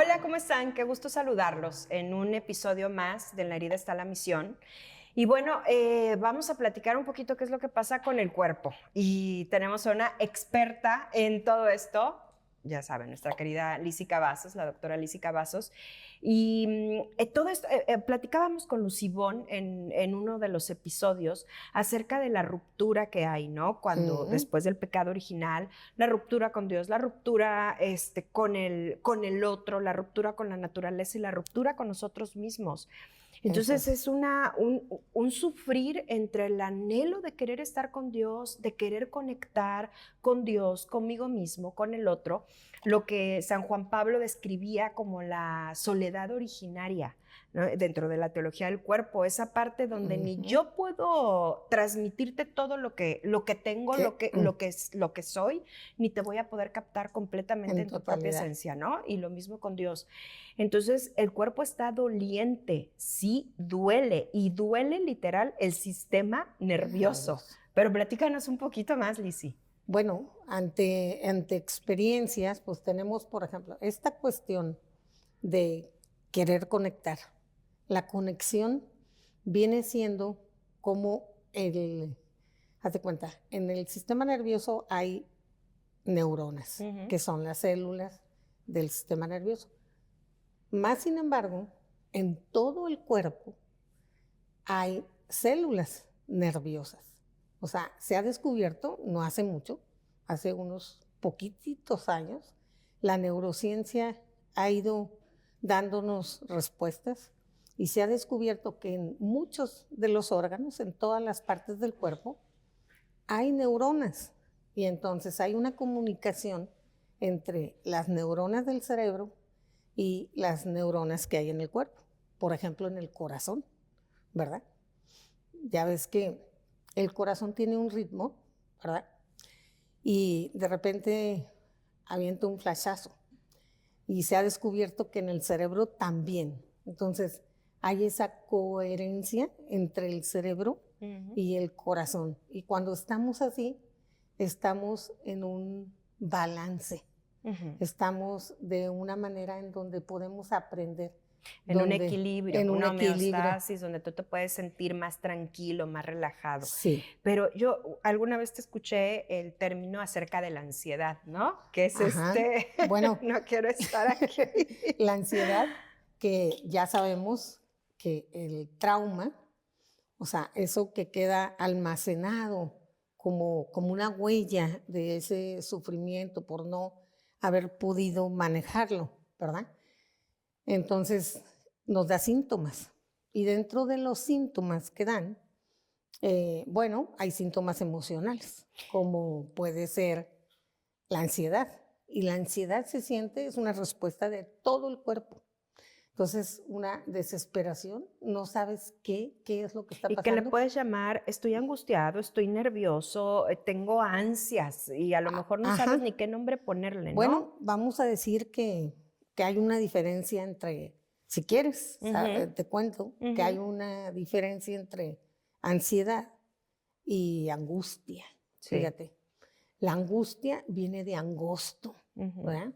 Hola, ¿cómo están? Qué gusto saludarlos en un episodio más de En la herida está la misión. Y bueno, vamos a platicar un poquito qué es lo que pasa con el cuerpo. Y tenemos a una experta en todo esto, ya saben, nuestra querida Lizzy Cavazos, la doctora Lizzy Cavazos. Y todo esto, platicábamos con Lucibón en uno de los episodios acerca de la ruptura que hay, ¿no? Cuando después del pecado original, la ruptura con Dios, la ruptura con el otro, la ruptura con la naturaleza y la ruptura con nosotros mismos. Entonces es un sufrir entre el anhelo de querer estar con Dios, de querer conectar con Dios, conmigo mismo, con el otro, lo que San Juan Pablo describía como la soledad originaria, ¿no? Dentro de la teología del cuerpo, esa parte donde ni yo puedo transmitirte todo lo que tengo, lo que soy, ni te voy a poder captar completamente en tu propia esencia, ¿no? Y lo mismo con Dios. Entonces, el cuerpo está doliente, sí, duele, y duele literal el sistema nervioso. Pero platícanos un poquito más, Lizzy. Bueno, ante experiencias, pues tenemos, por ejemplo, esta cuestión de querer conectar. La conexión viene siendo como haz de cuenta, en el sistema nervioso hay neuronas, que son las células del sistema nervioso. Más sin embargo, en todo el cuerpo hay células nerviosas. O sea, se ha descubierto, no hace mucho, hace unos poquititos años, la neurociencia ha ido dándonos respuestas y se ha descubierto que en muchos de los órganos, en todas las partes del cuerpo, hay neuronas. Y entonces hay una comunicación entre las neuronas del cerebro y las neuronas que hay en el cuerpo. Por ejemplo, en el corazón, ¿verdad? Ya ves que el corazón tiene un ritmo, ¿verdad? Y de repente avienta un flashazo. Y se ha descubierto que en el cerebro también. Entonces, hay esa coherencia entre el cerebro y el corazón. Y cuando estamos así, estamos en un balance. Estamos de una manera en donde podemos aprender. En un equilibrio, en una equilibrio. homeostasis donde tú te puedes sentir más tranquilo, más relajado. Sí. Pero yo alguna vez te escuché el término acerca de la ansiedad, ¿no? Que es bueno, no quiero estar aquí. La ansiedad, que ya sabemos que el trauma, o sea, eso que queda almacenado como una huella de ese sufrimiento por no haber podido manejarlo, ¿verdad? Entonces nos da síntomas. Y dentro de los síntomas que dan, bueno, hay síntomas emocionales, como puede ser la ansiedad. Y la ansiedad se siente, es una respuesta de todo el cuerpo. Entonces, una desesperación, no sabes qué es lo que está pasando. Y que le puedes llamar, estoy angustiado, estoy nervioso, tengo ansias, y a lo mejor no sabes ni qué nombre ponerle, ¿no? Bueno, vamos a decir que hay una diferencia entre, si quieres, te cuento, que hay una diferencia entre ansiedad y angustia. Sí. Fíjate, la angustia viene de angosto, ¿verdad?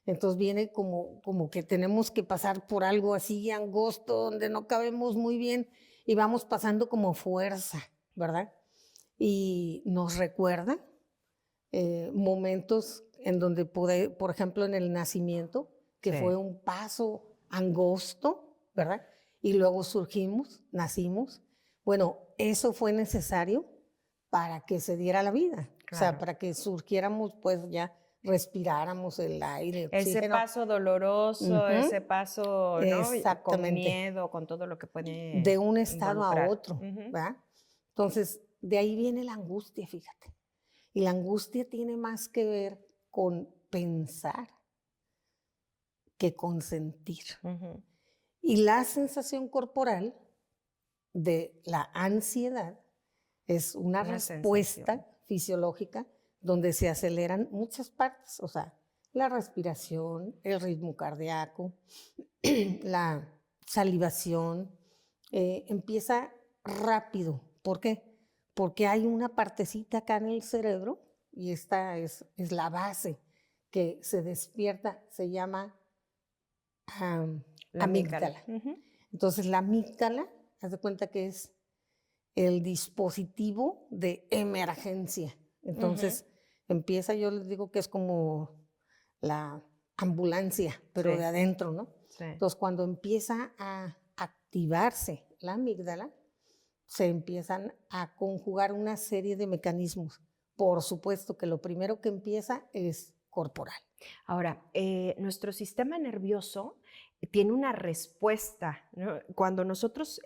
Entonces viene como que tenemos que pasar por algo así angosto, donde no cabemos muy bien y vamos pasando como fuerza, ¿verdad? Y nos recuerda momentos en donde por ejemplo, en el nacimiento, que fue un paso angosto, ¿verdad? Y luego nacimos. Bueno, eso fue necesario para que se diera la vida. Claro. O sea, para que surgiéramos, pues ya respiráramos el aire, ese oxígeno. paso doloroso, ese paso, ¿no? Con miedo, con todo lo que puede de un estado involucrar. A otro, ¿verdad? Entonces, de ahí viene la angustia, fíjate. Y la angustia tiene más que ver con pensar que con sentir. Y la sensación corporal de la ansiedad es una respuesta fisiológica donde se aceleran muchas partes, o sea, la respiración, el ritmo cardíaco, la salivación, empieza rápido. ¿Por qué? Porque hay una partecita acá en el cerebro, y esta es la base, que se despierta, se llama La amígdala. Entonces, la amígdala, haz de cuenta que es el dispositivo de emergencia. Entonces, empieza, yo les digo que es como la ambulancia, pero Sí. de adentro, ¿no? Sí. Entonces, cuando empieza a activarse la amígdala, se empiezan a conjugar una serie de mecanismos. Por supuesto que lo primero que empieza es corporal. Ahora, nuestro sistema nervioso tiene una respuesta, ¿no? Cuando nosotros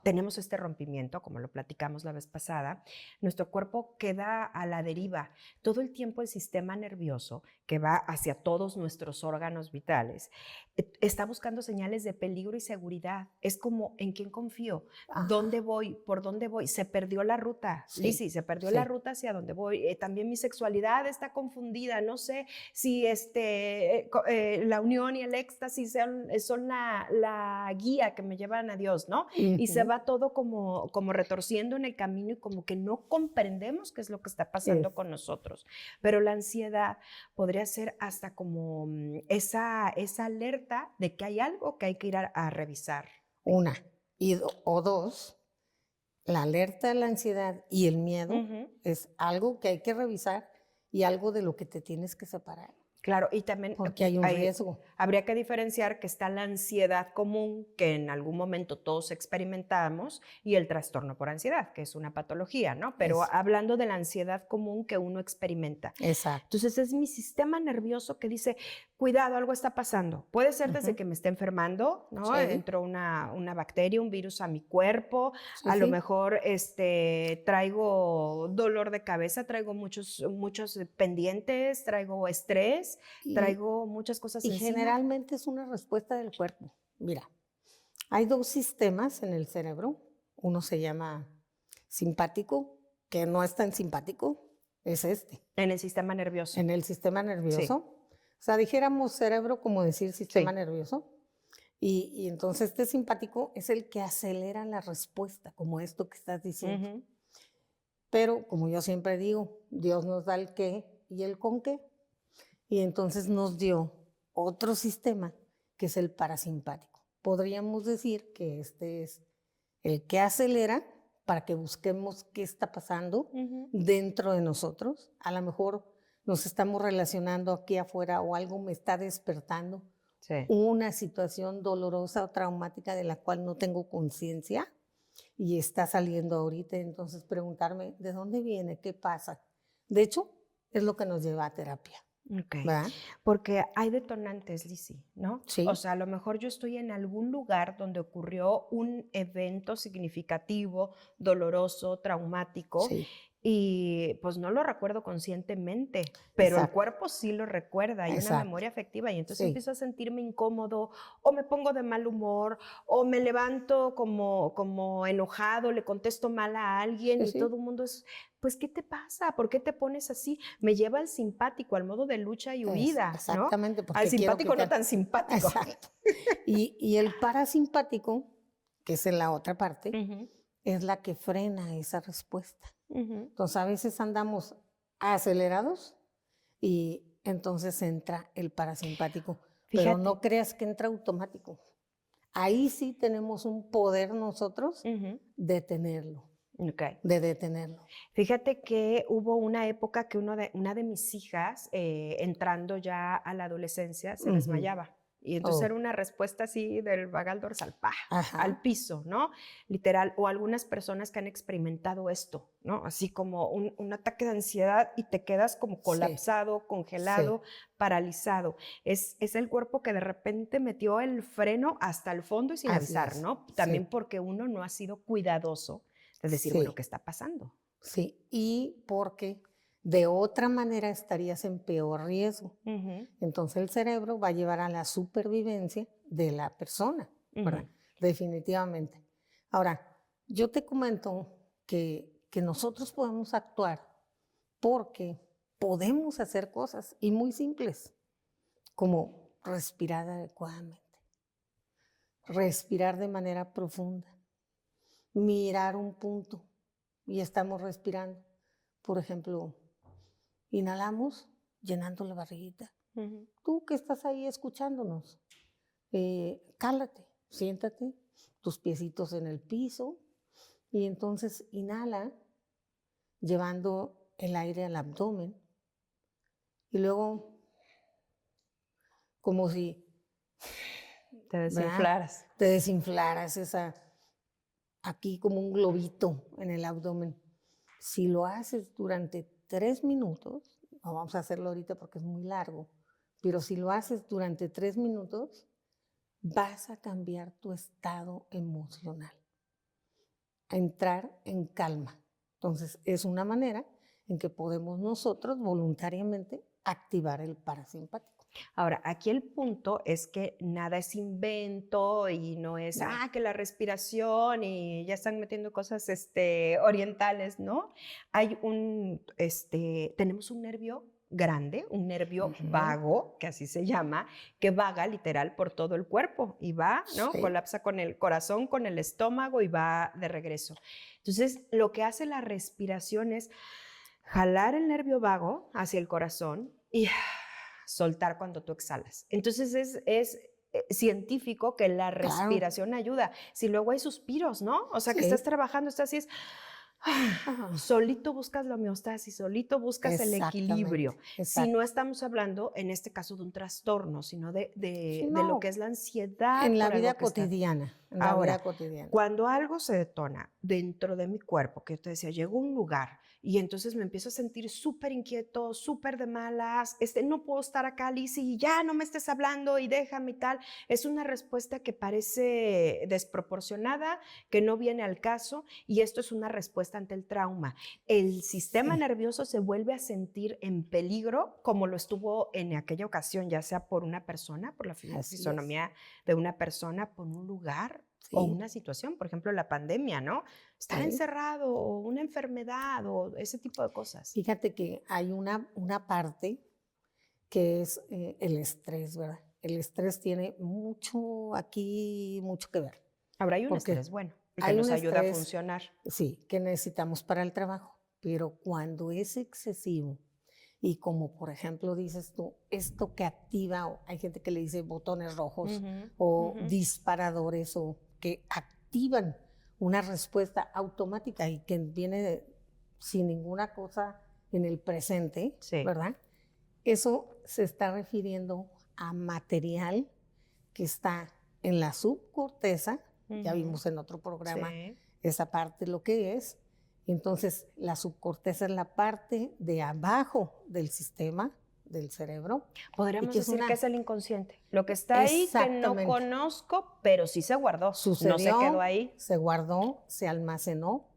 tenemos este rompimiento, como lo platicamos la vez pasada, nuestro cuerpo queda a la deriva. Todo el tiempo el sistema nervioso, que va hacia todos nuestros órganos vitales, está buscando señales de peligro y seguridad. Es como, ¿en quién confío? ¿Dónde voy? ¿Por dónde voy? Se perdió la ruta, Sí, Lizzy, se perdió la ruta hacia dónde voy. También mi sexualidad está confundida, no sé si la unión y el éxtasis son la guía que me llevan a Dios, ¿no? Y se va todo como retorciendo en el camino y como que no comprendemos qué es lo que está pasando con nosotros. Pero la ansiedad podría ser hasta como esa alerta de que hay algo que hay que ir a revisar. Una. O dos, la alerta de la ansiedad y el miedo es algo que hay que revisar y algo de lo que te tienes que separar. Claro, y también porque hay un riesgo. Habría que diferenciar que está la ansiedad común, que en algún momento todos experimentamos, y el trastorno por ansiedad, que es una patología, ¿no? Pero hablando de la ansiedad común que uno experimenta. Exacto. Entonces es mi sistema nervioso que dice, cuidado, algo está pasando. Puede ser desde que me esté enfermando, ¿no? Sí. Entró una bacteria, un virus a mi cuerpo, a lo mejor traigo dolor de cabeza, traigo muchos pendientes, traigo estrés, traigo muchas cosas y encima. Generalmente es una respuesta del cuerpo. Mira, hay dos sistemas en el cerebro. Uno se llama simpático, que no es tan simpático, es este. En el sistema nervioso. En el sistema nervioso. Sí. O sea, dijéramos cerebro como decir sistema nervioso. Y entonces este simpático es el que acelera la respuesta, como esto que estás diciendo. Pero, como yo siempre digo, Dios nos da el qué y el con qué. Y entonces nos dio otro sistema, que es el parasimpático. Podríamos decir que este es el que acelera para que busquemos qué está pasando dentro de nosotros. A lo mejor nos estamos relacionando aquí afuera o algo me está despertando. Una situación dolorosa o traumática de la cual no tengo conciencia y está saliendo ahorita. Entonces preguntarme, ¿de dónde viene? ¿Qué pasa? De hecho, es lo que nos lleva a terapia. Okay. ¿Verdad? Porque hay detonantes, Lizzy, ¿no? Sí. O sea, a lo mejor yo estoy en algún lugar donde ocurrió un evento significativo, doloroso, traumático, y pues no lo recuerdo conscientemente, pero el cuerpo sí lo recuerda, hay una memoria afectiva, y entonces empiezo a sentirme incómodo, o me pongo de mal humor, o me levanto como enojado, le contesto mal a alguien, y todo el mundo es, pues, ¿qué te pasa? ¿Por qué te pones así? Me lleva al simpático, al modo de lucha y huida, exactamente, ¿no? Al simpático no tan simpático. Exacto. Y el parasimpático, que es en la otra parte, es la que frena esa respuesta. Entonces, a veces andamos acelerados y entonces entra el parasimpático. Fíjate. Pero no creas que entra automático. Ahí sí tenemos un poder nosotros de tenerlo. De detenerlo. Fíjate que hubo una época que una de mis hijas, entrando ya a la adolescencia, se desmayaba. Y entonces era una respuesta así del vagal dorsal, al piso, ¿no? Literal. O algunas personas que han experimentado esto, ¿no? Así como un ataque de ansiedad y te quedas como colapsado, congelado, paralizado. Es el cuerpo que de repente metió el freno hasta el fondo y sin avisar, ¿no? También porque uno no ha sido cuidadoso de decir, bueno, ¿qué está pasando? Sí, y porque de otra manera estarías en peor riesgo. Entonces el cerebro va a llevar a la supervivencia de la persona, ¿verdad? Definitivamente. Ahora, yo te comento que nosotros podemos actuar porque podemos hacer cosas y muy simples, como respirar adecuadamente, respirar de manera profunda, mirar un punto y estamos respirando. Por ejemplo, inhalamos llenando la barriguita Tú que estás ahí escuchándonos, cálate, siéntate, tus piecitos en el piso y entonces inhala llevando el aire al abdomen y luego como si te desinflaras. Te desinflaras aquí como un globito en el abdomen. Si lo haces durante 3 minutos, no vamos a hacerlo ahorita porque es muy largo, pero si lo haces durante 3 minutos, vas a cambiar tu estado emocional, a entrar en calma. Entonces, es una manera en que podemos nosotros voluntariamente activar el parasimpático. Ahora, aquí el punto es que nada es invento y no es, que la respiración y ya están metiendo cosas orientales, ¿no? Tenemos un nervio grande, un nervio vago, que así se llama, que vaga literal por todo el cuerpo y va, ¿no? Sí. Colapsa con el corazón, con el estómago y va de regreso. Entonces, lo que hace la respiración es jalar el nervio vago hacia el corazón y soltar cuando tú exhalas. Entonces es científico que la respiración ayuda. Si luego hay suspiros, ¿no? O sea, que estás trabajando, estás así, solito buscas la homeostasis, solito buscas el equilibrio. Si no estamos hablando, en este caso, de un trastorno, sino de lo que es la ansiedad. En la vida cotidiana. Ahora, cuando algo se detona dentro de mi cuerpo, que yo te decía, llego a un lugar y entonces me empiezo a sentir súper inquieto, súper de malas, no puedo estar acá, Lizy, y ya no me estés hablando y déjame y tal. Es una respuesta que parece desproporcionada, que no viene al caso, y esto es una respuesta ante el trauma. El sistema nervioso se vuelve a sentir en peligro, como lo estuvo en aquella ocasión, ya sea por una persona, por la fisonomía de una persona, por un lugar, o una situación, por ejemplo, la pandemia, ¿no? Estar encerrado, o una enfermedad, o ese tipo de cosas. Fíjate que hay una parte que es el estrés, ¿verdad? El estrés tiene mucho que ver. Ahora hay un estrés bueno, que nos ayuda a funcionar. Sí, que necesitamos para el trabajo, pero cuando es excesivo, y como por ejemplo dices tú, esto que activa, hay gente que le dice botones rojos o disparadores o que activan una respuesta automática y que viene sin ninguna cosa en el presente, ¿verdad? Eso se está refiriendo a material que está en la subcorteza, ya vimos en otro programa esa parte lo que es. Entonces, la subcorteza es la parte de abajo del sistema del cerebro. Podríamos decir que es el inconsciente. Lo que está ahí que no conozco, pero sí se guardó. Sucedió, no se quedó ahí. Se guardó, se almacenó,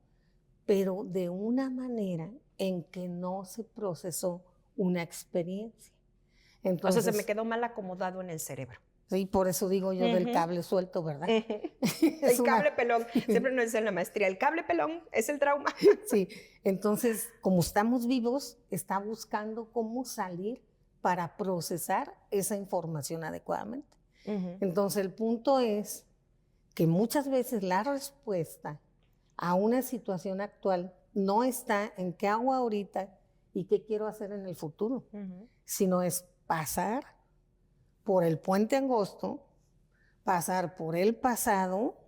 pero de una manera en que no se procesó una experiencia. Entonces, o sea, se me quedó mal acomodado en el cerebro. Sí, por eso digo yo del cable suelto, ¿verdad? El cable pelón. Siempre nos dicen en la maestría, el cable pelón es el trauma. Sí, entonces, como estamos vivos, está buscando cómo salir para procesar esa información adecuadamente. Entonces, el punto es que muchas veces la respuesta a una situación actual no está en qué hago ahorita y qué quiero hacer en el futuro, sino es pasar por el puente angosto, pasar por el pasado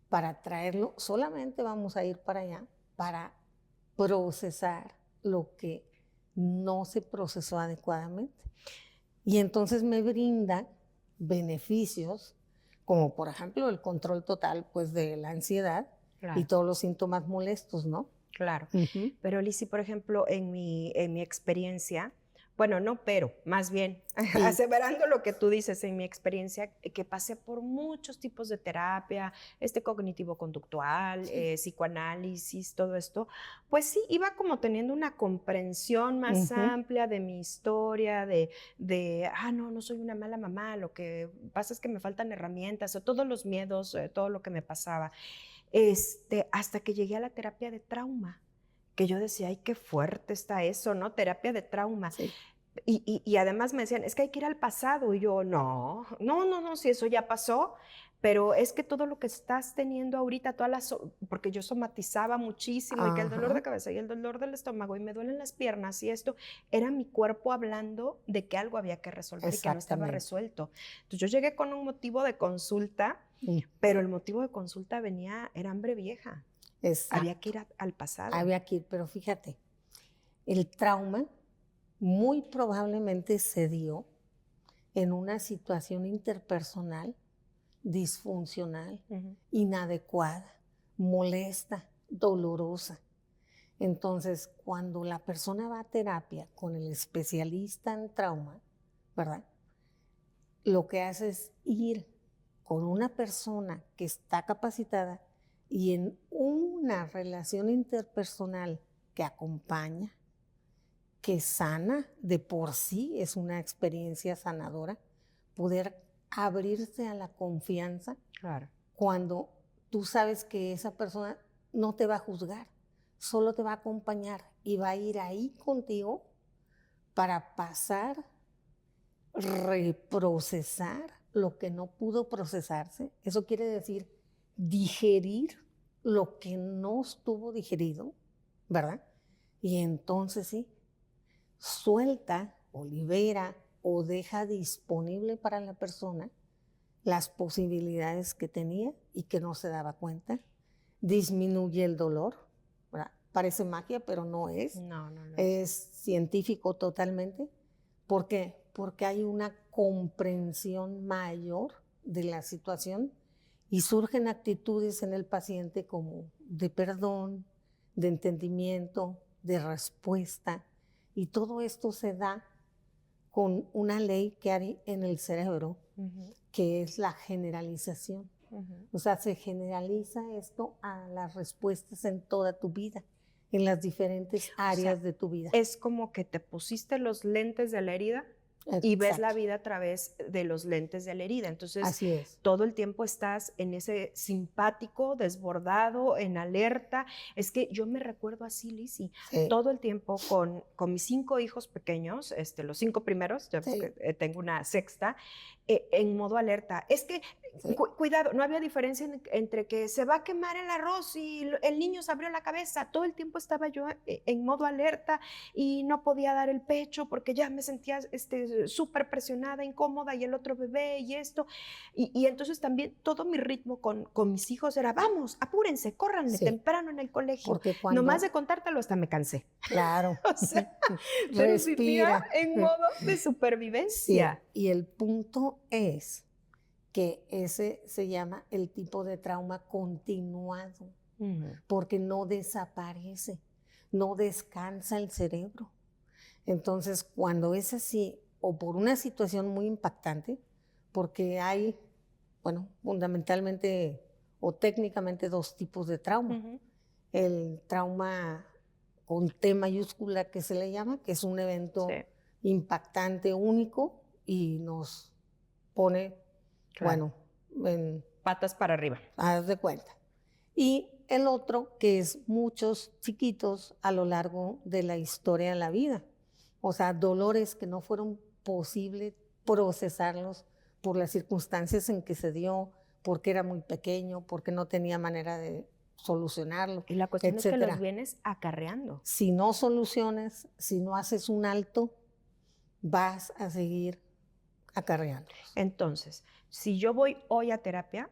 para traerlo, solamente vamos a ir para allá, para procesar lo que no se procesó adecuadamente. Y entonces me brinda beneficios, como por ejemplo el control total pues, de la ansiedad y todos los síntomas molestos, ¿no? Claro. Pero Lizy, por ejemplo, en mi experiencia, bueno, no, pero más bien, aseverando lo que tú dices, en mi experiencia, que pasé por muchos tipos de terapia, cognitivo-conductual, psicoanálisis, todo esto, pues sí, iba como teniendo una comprensión más amplia de mi historia, no soy una mala mamá, lo que pasa es que me faltan herramientas, o todos los miedos, todo lo que me pasaba, hasta que llegué a la terapia de trauma, que yo decía, ay, qué fuerte está eso, ¿no? Terapia de trauma. Sí. Y además me decían, es que hay que ir al pasado. Y yo, no, si eso ya pasó. pero es que todo lo que estás teniendo ahorita, porque yo somatizaba muchísimo y que el dolor de cabeza y el dolor del estómago y me duelen las piernas y esto, era mi cuerpo hablando de que algo había que resolver y que no estaba resuelto. Entonces yo llegué con un motivo de consulta, pero el motivo de consulta era hambre vieja. Exacto. Había que ir al pasado. Había que ir, pero fíjate, el trauma muy probablemente se dio en una situación interpersonal disfuncional, inadecuada, molesta, dolorosa. Entonces, cuando la persona va a terapia con el especialista en trauma, ¿verdad? Lo que hace es ir con una persona que está capacitada y en una relación interpersonal que acompaña, que sana, de por sí es una experiencia sanadora, poder abrirse a la confianza. Claro. Cuando tú sabes que esa persona no te va a juzgar, solo te va a acompañar y va a ir ahí contigo para pasar, reprocesar lo que no pudo procesarse. Eso quiere decir digerir lo que no estuvo digerido, ¿verdad? Y entonces sí, suelta o libera o deja disponible para la persona las posibilidades que tenía y que no se daba cuenta. Disminuye el dolor, ¿verdad? Parece magia, pero no es. No. Es científico totalmente. ¿Por qué? Porque hay una comprensión mayor de la situación y surgen actitudes en el paciente como de perdón, de entendimiento, de respuesta. Y todo esto se da con una ley que hay en el cerebro, que es la generalización. O sea, se generaliza esto a las respuestas en toda tu vida, en las diferentes áreas de tu vida. Es como que te pusiste los lentes de la herida. Exacto. Y ves la vida a través de los lentes de la herida. Entonces, así es. Todo el tiempo estás en ese simpático, desbordado, en alerta. Es que yo me recuerdo así, Lizzy, todo el tiempo con mis 5 hijos pequeños, los 5 primeros, ya tengo una sexta, en modo alerta. Es que, cuidado, no había diferencia entre que se va a quemar el arroz y el niño se abrió la cabeza. Todo el tiempo estaba yo en modo alerta y no podía dar el pecho porque ya me sentía súper presionada, incómoda, y el otro bebé y esto. Y entonces también todo mi ritmo con mis hijos era, vamos, apúrense, córranle temprano en el colegio. Porque cuando... Nomás de contártelo hasta me cansé. Claro. O sea, pero vivía en modo de supervivencia. Sí. Y el punto es que ese se llama el tipo de trauma continuado, porque no desaparece, no descansa el cerebro. Entonces, cuando es así, o por una situación muy impactante, porque hay, bueno, fundamentalmente o técnicamente 2 tipos de trauma. El trauma con T mayúscula, que se le llama, que es un evento impactante, único, y nos pone, bueno, en patas para arriba. Haz de cuenta. Y el otro, que es muchos chiquitos a lo largo de la historia de la vida. O sea, dolores que no fueron posible procesarlos por las circunstancias en que se dio, porque era muy pequeño, porque no tenía manera de solucionarlo. Y la cuestión etcétera. Es que los vienes acarreando. Si no solucionas, si no haces un alto, vas a seguir acarreándolos. Entonces, si yo voy hoy a terapia,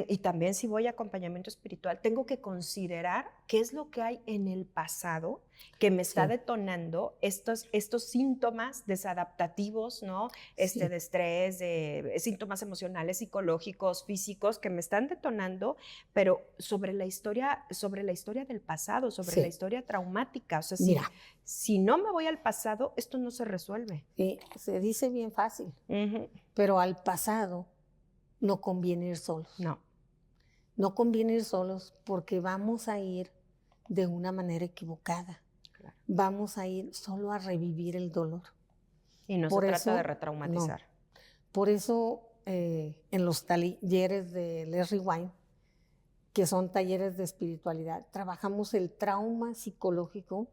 y también si voy a acompañamiento espiritual, tengo que considerar qué es lo que hay en el pasado que me está detonando estos síntomas desadaptativos, ¿no? De estrés, de síntomas emocionales, psicológicos, físicos, que me están detonando, pero sobre la historia del pasado, sobre la historia traumática. O sea, si no me voy al pasado, esto no se resuelve. Se dice bien fácil, pero al pasado no conviene ir solos. No conviene ir solos porque vamos a ir de una manera equivocada. Claro. Vamos a ir solo a revivir el dolor. Y no se trata de retraumatizar. No. Por eso en los talleres de Leslie Wine, que son talleres de espiritualidad, trabajamos el trauma psicológico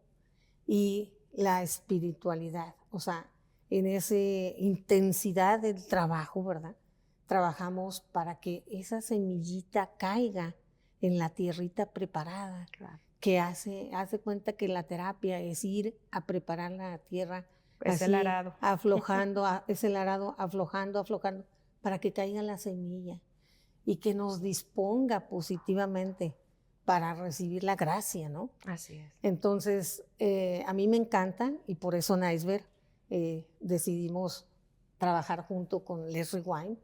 y la espiritualidad. O sea, en esa intensidad del trabajo, ¿verdad? trabajamos para que esa semillita caiga en la tierrita preparada, Claro. que hace cuenta que la terapia es ir a preparar la tierra, Es el arado. aflojando, es el arado, aflojando, para que caiga la semilla y que nos disponga positivamente para recibir la gracia, ¿no? Así es. Entonces, a mí me encanta y por eso en Iceberg decidimos trabajar junto con Les Rewind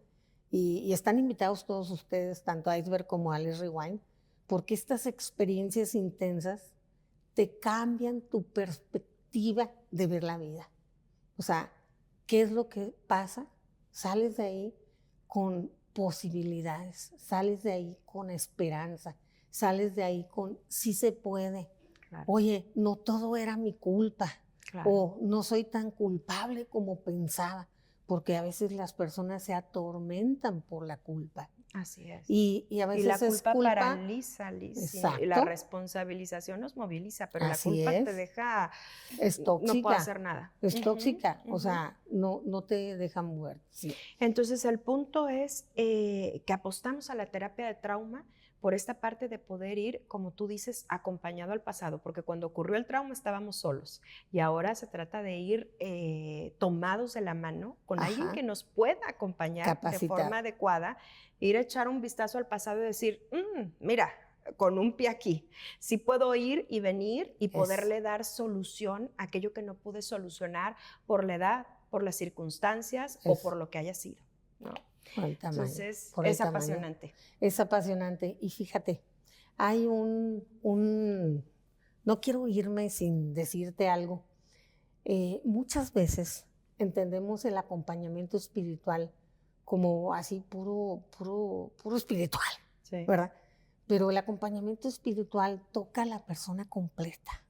y están invitados todos ustedes, tanto a Iceberg como a Les Rewind, porque estas experiencias intensas te cambian tu perspectiva de ver la vida. O sea, ¿qué es lo que pasa? Sales de ahí con posibilidades, sales de ahí con esperanza, sales de ahí con sí se puede. Claro. Oye, no todo era mi culpa, Claro. o no soy tan culpable como pensaba, porque a veces las personas se atormentan por la culpa. Así es. Y a veces la es culpa culpa paraliza, Liz. Exacto. Y la responsabilización nos moviliza, pero Así la culpa es. te deja, Es tóxica. no puedo hacer nada. Es tóxica, Ujú. o sea, no te deja mover. Sí. Entonces el punto es que apostamos a la terapia de trauma por esta parte de poder ir, como tú dices, acompañado al pasado, porque cuando ocurrió el trauma estábamos solos y ahora se trata de ir tomados de la mano con Ajá. alguien que nos pueda acompañar de forma adecuada, ir a echar un vistazo al pasado y decir, mira, con un pie aquí, sí puedo ir y venir y poderle dar solución a aquello que no pude solucionar por la edad, por las circunstancias o por lo que haya sido, ¿no? Por el tamaño. Entonces, es apasionante. Es apasionante. Y fíjate, hay no quiero irme sin decirte algo. Muchas veces entendemos el acompañamiento espiritual como así puro espiritual, Sí. ¿verdad? Pero el acompañamiento espiritual toca a la persona completa.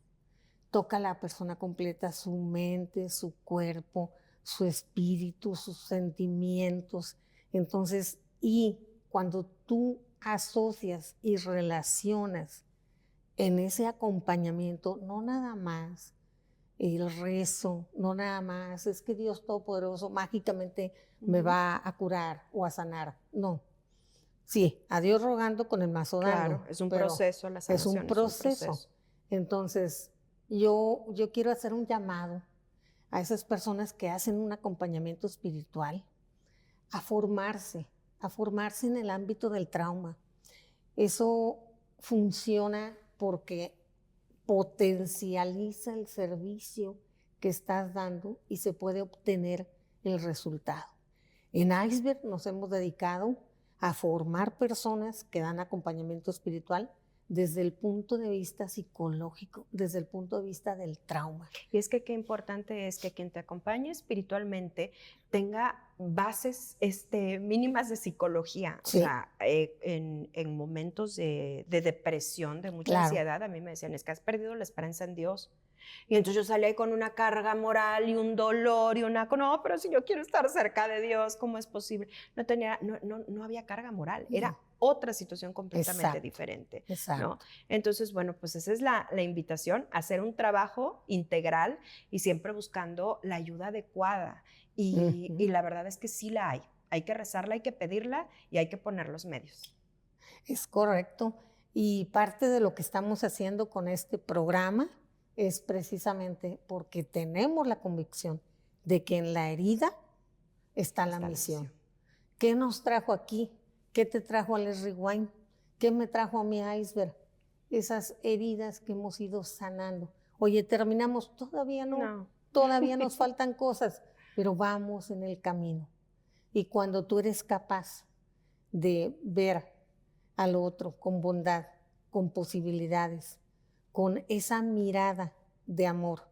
Toca a la persona completa, su mente, su cuerpo, su espíritu, sus sentimientos. Entonces, y cuando tú asocias y relacionas en ese acompañamiento, no nada más el rezo, no nada más es que Dios Todopoderoso mágicamente me va a curar o a sanar. No. Sí, a Dios rogando con el mazo dando. Claro, es un proceso, la sanación es un proceso. Entonces, yo quiero hacer un llamado a esas personas que hacen un acompañamiento espiritual a formarse en el ámbito del trauma. Eso funciona porque potencializa el servicio que estás dando y se puede obtener el resultado. En Iceberg nos hemos dedicado a formar personas que dan acompañamiento espiritual desde el punto de vista psicológico, desde el punto de vista del trauma. Y es que qué importante es que quien te acompañe espiritualmente tenga bases mínimas de psicología. Sí. O sea, en momentos de depresión, de mucha ansiedad, a mí me decían, es que has perdido la esperanza en Dios. Y entonces yo salí con una carga moral y un dolor y no, pero si yo quiero estar cerca de Dios, ¿cómo es posible? No había carga moral, era otra situación completamente diferente. Exacto. ¿No? Entonces, bueno, pues esa es la invitación, a hacer un trabajo integral y siempre buscando la ayuda adecuada. Y la verdad es que sí la hay. Hay que rezarla, hay que pedirla y hay que poner los medios. Es correcto. Y parte de lo que estamos haciendo con este programa es precisamente porque tenemos la convicción de que en la herida está la misión. ¿Qué nos trajo aquí? ¿Qué te trajo a Les Rewind? ¿Qué me trajo a mi Iceberg? Esas heridas que hemos ido sanando. Oye, terminamos, todavía no. Todavía nos faltan cosas, pero vamos en el camino. Y cuando tú eres capaz de ver al otro con bondad, con posibilidades, con esa mirada de amor,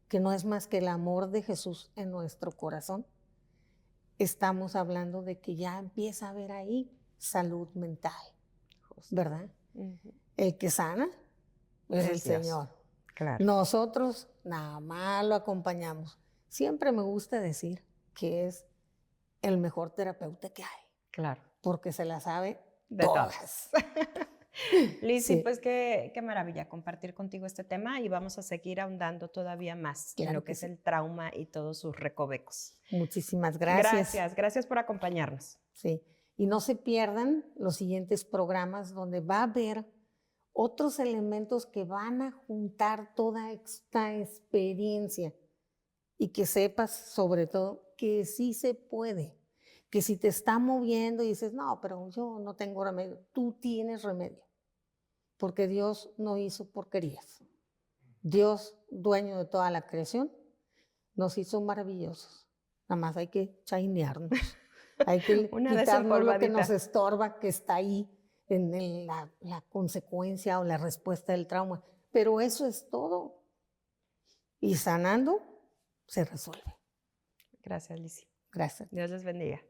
que no es más que el amor de Jesús en nuestro corazón, estamos hablando de que ya empieza a haber ahí salud mental, ¿verdad? El que sana es el Señor. Claro. Nosotros nada más lo acompañamos. Siempre me gusta decir que es el mejor terapeuta que hay. Claro. Porque se la sabe de todas. Lizzy, Sí, pues qué maravilla compartir contigo este tema y vamos a seguir ahondando todavía más en claro lo que que es sí. el trauma y todos sus recovecos. Muchísimas gracias. Gracias por acompañarnos. Sí. Y no se pierdan los siguientes programas donde va a haber otros elementos que van a juntar toda esta experiencia y que sepas sobre todo que sí se puede, que si te está moviendo y dices, no, pero yo no tengo remedio, tú tienes remedio, porque Dios no hizo porquerías. Dios, dueño de toda la creación, nos hizo maravillosos. Nada más hay que chainearnos, hay que Una quitarnos lo que nos desempolvadita. estorba, que está ahí en la consecuencia o la respuesta del trauma. Pero eso es todo. Y sanando, se resuelve. Gracias, Lizzy. Gracias. Dios les bendiga.